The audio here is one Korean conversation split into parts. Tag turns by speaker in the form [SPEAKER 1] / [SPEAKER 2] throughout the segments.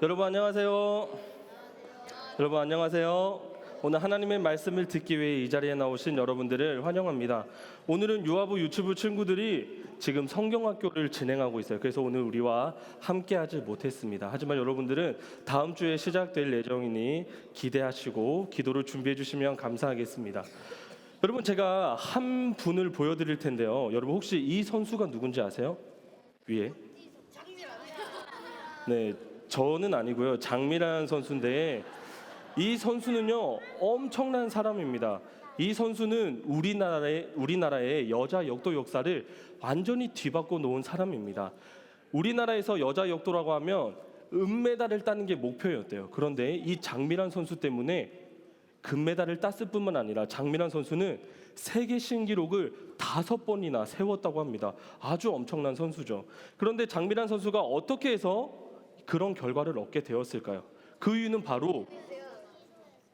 [SPEAKER 1] 여러분 안녕하세요. 여러분 안녕하세요. 오늘 하나님의 말씀을 듣기 위해 이 자리에 나오신 여러분들을 환영합니다. 오늘은 유아부 유치부 친구들이 지금 성경학교를 진행하고 있어요. 그래서 오늘 우리와 함께하지 못했습니다. 하지만 여러분들은 다음 주에 시작될 예정이니 기대하시고 기도를 준비해 주시면 감사하겠습니다. 여러분 제가 한 분을 보여드릴 텐데요. 여러분 혹시 이 선수가 누군지 아세요? 위에? 네, 저는 아니고요. 장미란 선수인데 이 선수는요 엄청난 사람입니다. 이 선수는 우리나라의 여자 역도 역사를 완전히 뒤바꿔 놓은 사람입니다. 우리나라에서 여자 역도라고 하면 은메달을 따는 게 목표였대요. 그런데 이 장미란 선수 때문에 금메달을 땄을 뿐만 아니라 장미란 선수는 세계 신기록을 5번이나 세웠다고 합니다. 아주 엄청난 선수죠. 그런데 장미란 선수가 어떻게 해서 그런 결과를 얻게 되었을까요? 그 이유는 바로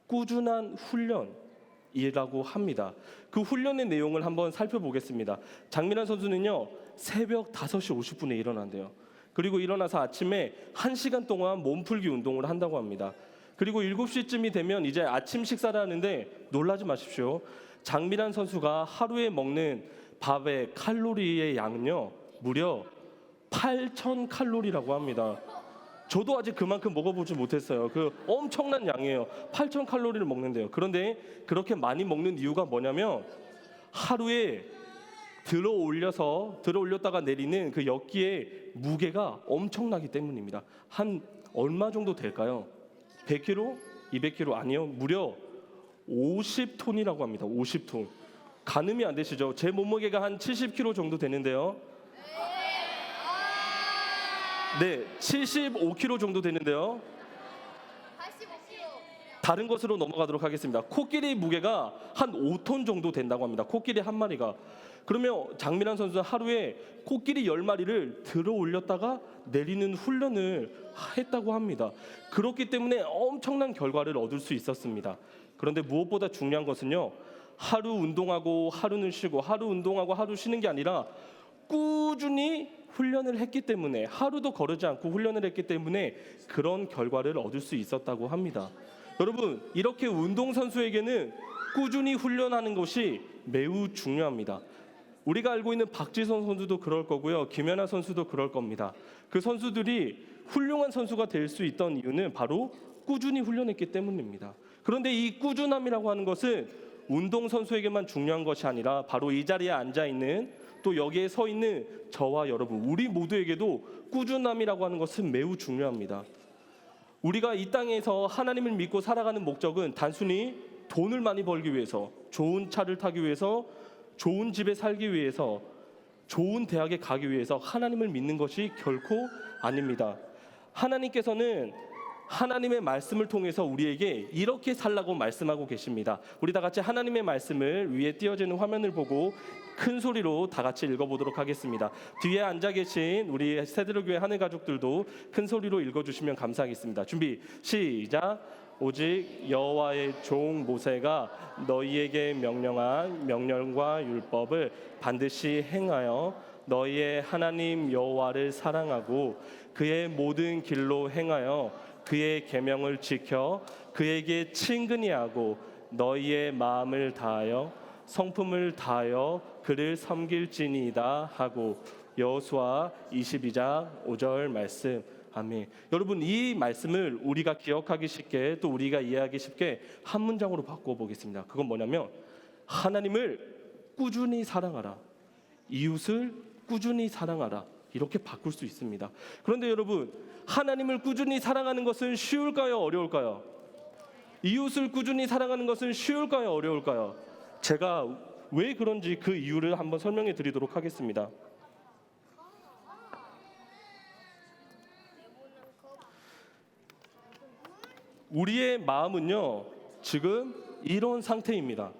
[SPEAKER 1] 꾸준한 훈련이라고 합니다. 그 훈련의 내용을 한번 살펴보겠습니다. 장미란 선수는요 새벽 5시 50분에 일어난대요. 그리고 일어나서 아침에 1시간 동안 몸풀기 운동을 한다고 합니다. 그리고 7시쯤이 되면 이제 아침 식사를 하는데 놀라지 마십시오. 장미란 선수가 하루에 먹는 밥의 칼로리의 양은요 무려 8,000칼로리라고 합니다. 저도 아직 그만큼 먹어보지 못했어요. 그 엄청난 양이에요. 8,000칼로리를 먹는데요. 그런데 그렇게 많이 먹는 이유가 뭐냐면 하루에 들어올렸다가 내리는 그 역기의 무게가 엄청나기 때문입니다. 한 얼마 정도 될까요? 100kg? 200kg? 아니요. 무려 50톤이라고 합니다. 50톤. 가늠이 안 되시죠? 제 몸무게가 한 70kg 정도 되는데요. 네, 75kg 정도 되는데요.
[SPEAKER 2] 85kg.
[SPEAKER 1] 다른 것으로 넘어가도록 하겠습니다. 코끼리 무게가 한 5톤 정도 된다고 합니다. 코끼리 한 마리가. 그러면 장미란 선수는 하루에 코끼리 10마리를 들어 올렸다가 내리는 훈련을 했다고 합니다. 그렇기 때문에 엄청난 결과를 얻을 수 있었습니다. 그런데 무엇보다 중요한 것은요. 하루 운동하고 하루는 쉬고 하루 운동하고 하루 쉬는 게 아니라 꾸준히 훈련을 했기 때문에 하루도 거르지 않고 훈련을 했기 때문에 그런 결과를 얻을 수 있었다고 합니다. 여러분 이렇게 운동선수에게는 꾸준히 훈련하는 것이 매우 중요합니다. 우리가 알고 있는 박지성 선수도 그럴 거고요. 김연아 선수도 그럴 겁니다. 그 선수들이 훌륭한 선수가 될 수 있던 이유는 바로 꾸준히 훈련했기 때문입니다. 그런데 이 꾸준함이라고 하는 것은 운동선수에게만 중요한 것이 아니라 바로 이 자리에 앉아있는 또 여기에 서 있는 저와 여러분 우리 모두에게도 꾸준함이라고 하는 것은 매우 중요합니다. 우리가 이 땅에서 하나님을 믿고 살아가는 목적은 단순히 돈을 많이 벌기 위해서, 좋은 차를 타기 위해서, 좋은 집에 살기 위해서, 좋은 대학에 가기 위해서 하나님을 믿는 것이 결코 아닙니다. 하나님께서는 하나님의 말씀을 통해서 우리에게 이렇게 살라고 말씀하고 계십니다. 우리 다 같이 하나님의 말씀을 위에 띄어지는 화면을 보고 큰 소리로 다 같이 읽어보도록 하겠습니다. 뒤에 앉아 계신 우리 세드로교회 하늘 가족들도 큰 소리로 읽어주시면 감사하겠습니다. 준비 시작. 오직 여호와의 종 모세가 너희에게 명령한 명령과 율법을 반드시 행하여 너희의 하나님 여호와를 사랑하고 그의 모든 길로 행하여 그의 계명을 지켜 그에게 친근히 하고 너희의 마음을 다하여 성품을 다하여 그를 섬길지니이다 하고 여호수아 22장 5절 말씀. 아멘. 여러분 이 말씀을 우리가 기억하기 쉽게 또 우리가 이해하기 쉽게 한 문장으로 바꿔보겠습니다. 그건 뭐냐면 하나님을 꾸준히 사랑하라. 이웃을 꾸준히 사랑하라. 이렇게 바꿀 수 있습니다. 그런데 여러분 하나님을 꾸준히 사랑하는 것은 쉬울까요? 어려울까요? 이웃을 꾸준히 사랑하는 것은 쉬울까요? 어려울까요? 제가 왜 그런지 그 이유를 한번 설명해 드리도록 하겠습니다. 우리의 마음은요 지금 이런 상태입니다.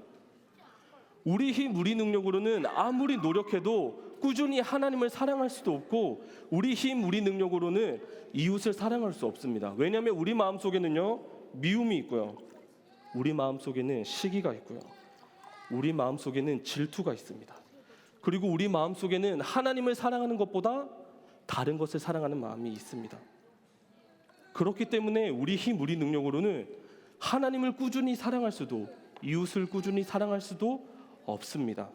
[SPEAKER 1] 우리 힘, 우리 능력으로는 아무리 노력해도 꾸준히 하나님을 사랑할 수도 없고 우리 힘, 우리 능력으로는 이웃을 사랑할 수 없습니다. 왜냐하면 우리 마음속에는요 미움이 있고요. 우리 마음속에는 시기가 있고요. 우리 마음속에는 질투가 있습니다. 그리고 우리 마음속에는 하나님을 사랑하는 것보다 다른 것을 사랑하는 마음이 있습니다. 그렇기 때문에 우리 힘, 우리 능력으로는 하나님을 꾸준히 사랑할 수도, 이웃을 꾸준히 사랑할 수도 없습니다.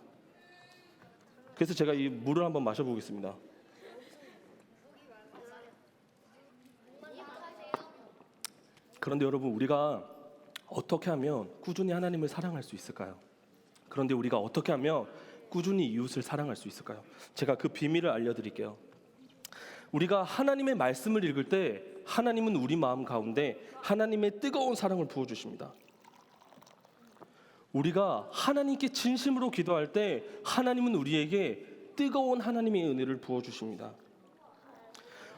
[SPEAKER 1] 그래서 제가 이 물을 한번 마셔보겠습니다. 그런데 여러분, 우리가 어떻게 하면 꾸준히 하나님을 사랑할 수 있을까요? 그런데 우리가 어떻게 하면 꾸준히 이웃을 사랑할 수 있을까요? 제가 그 비밀을 알려드릴게요. 우리가 하나님의 말씀을 읽을 때 하나님은 우리 마음 가운데 하나님의 뜨거운 사랑을 부어주십니다. 우리가 하나님께 진심으로 기도할 때 하나님은 우리에게 뜨거운 하나님의 은혜를 부어주십니다.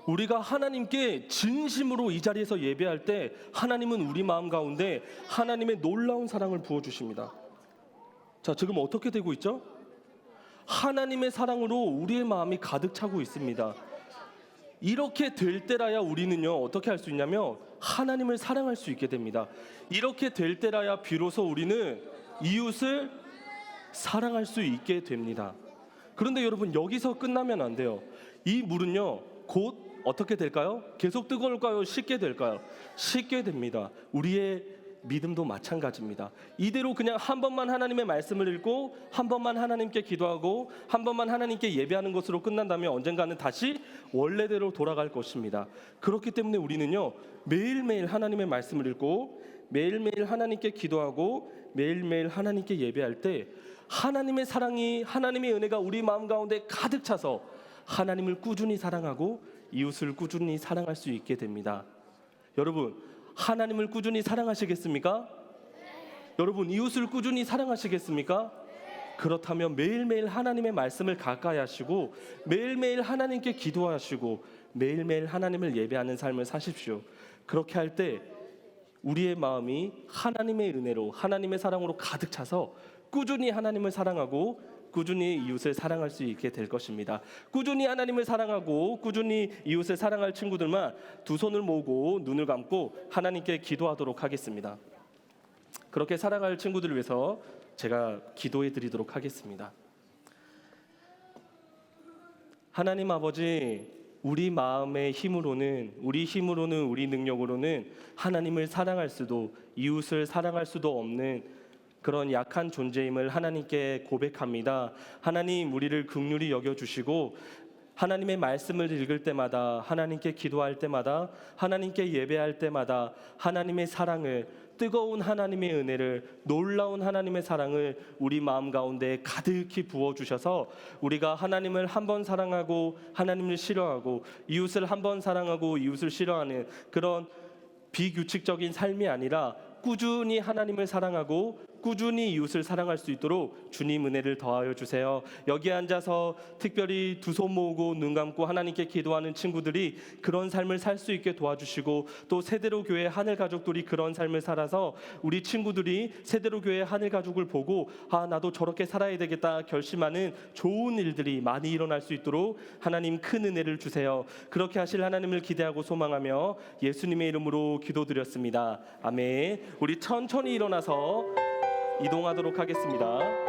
[SPEAKER 1] 우리가 하나님께 진심으로 이 자리에서 예배할 때 하나님은 우리 마음 가운데 하나님의 놀라운 사랑을 부어주십니다. 자, 지금 어떻게 되고 있죠? 하나님의 사랑으로 우리의 마음이 가득 차고 있습니다. 이렇게 될 때라야 우리는요, 어떻게 할 수 있냐면 하나님을 사랑할 수 있게 됩니다. 이렇게 될 때라야 비로소 우리는 이웃을 사랑할 수 있게 됩니다. 그런데 여러분, 여기서 끝나면 안 돼요. 이 물은요, 곧 어떻게 될까요? 계속 뜨거울까요? 식게 될까요? 식게 됩니다. 우리의 믿음도 마찬가지입니다. 이대로 그냥 한 번만 하나님의 말씀을 읽고 한 번만 하나님께 기도하고 한 번만 하나님께 예배하는 것으로 끝난다면 언젠가는 다시 원래대로 돌아갈 것입니다. 그렇기 때문에 우리는요, 매일매일 하나님의 말씀을 읽고 매일매일 하나님께 기도하고 매일매일 하나님께 예배할 때 하나님의 사랑이, 하나님의 은혜가 우리 마음 가운데 가득 차서 하나님을 꾸준히 사랑하고 이웃을 꾸준히 사랑할 수 있게 됩니다. 여러분, 하나님을 꾸준히 사랑하시겠습니까? 여러분, 이웃을 꾸준히 사랑하시겠습니까? 그렇다면 매일매일 하나님의 말씀을 가까이 하시고 매일매일 하나님께 기도하시고 매일매일 하나님을 예배하는 삶을 사십시오. 그렇게 할 때 우리의 마음이 하나님의 은혜로, 하나님의 사랑으로 가득 차서 꾸준히 하나님을 사랑하고 꾸준히 이웃을 사랑할 수 있게 될 것입니다. 꾸준히 하나님을 사랑하고 꾸준히 이웃을 사랑할 친구들만 두 손을 모으고 눈을 감고 하나님께 기도하도록 하겠습니다. 그렇게 사랑할 친구들을 위해서 제가 기도해 드리도록 하겠습니다. 하나님 아버지, 우리 마음의 힘으로는, 우리 능력으로는 하나님을 사랑할 수도 이웃을 사랑할 수도 없는 그런 약한 존재임을 하나님께 고백합니다. 하나님, 우리를 긍휼히 여겨주시고 하나님의 말씀을 읽을 때마다, 하나님께 기도할 때마다, 하나님께 예배할 때마다 하나님의 사랑을, 뜨거운 하나님의 은혜를, 놀라운 하나님의 사랑을 우리 마음 가운데 가득히 부어주셔서 우리가 하나님을 한 번 사랑하고 하나님을 싫어하고 이웃을 한 번 사랑하고 이웃을 싫어하는 그런 비규칙적인 삶이 아니라 꾸준히 하나님을 사랑하고 꾸준히 이웃을 사랑할 수 있도록 주님 은혜를 더하여 주세요. 여기 앉아서 특별히 두 손 모으고 눈 감고 하나님께 기도하는 친구들이 그런 삶을 살 수 있게 도와주시고, 또 세대로 교회 하늘 가족들이 그런 삶을 살아서 우리 친구들이 세대로 교회 하늘 가족을 보고 나도 저렇게 살아야 되겠다 결심하는 좋은 일들이 많이 일어날 수 있도록 하나님 큰 은혜를 주세요. 그렇게 하실 하나님을 기대하고 소망하며 예수님의 이름으로 기도드렸습니다. 아멘. 우리 천천히 일어나서 이동하도록 하겠습니다.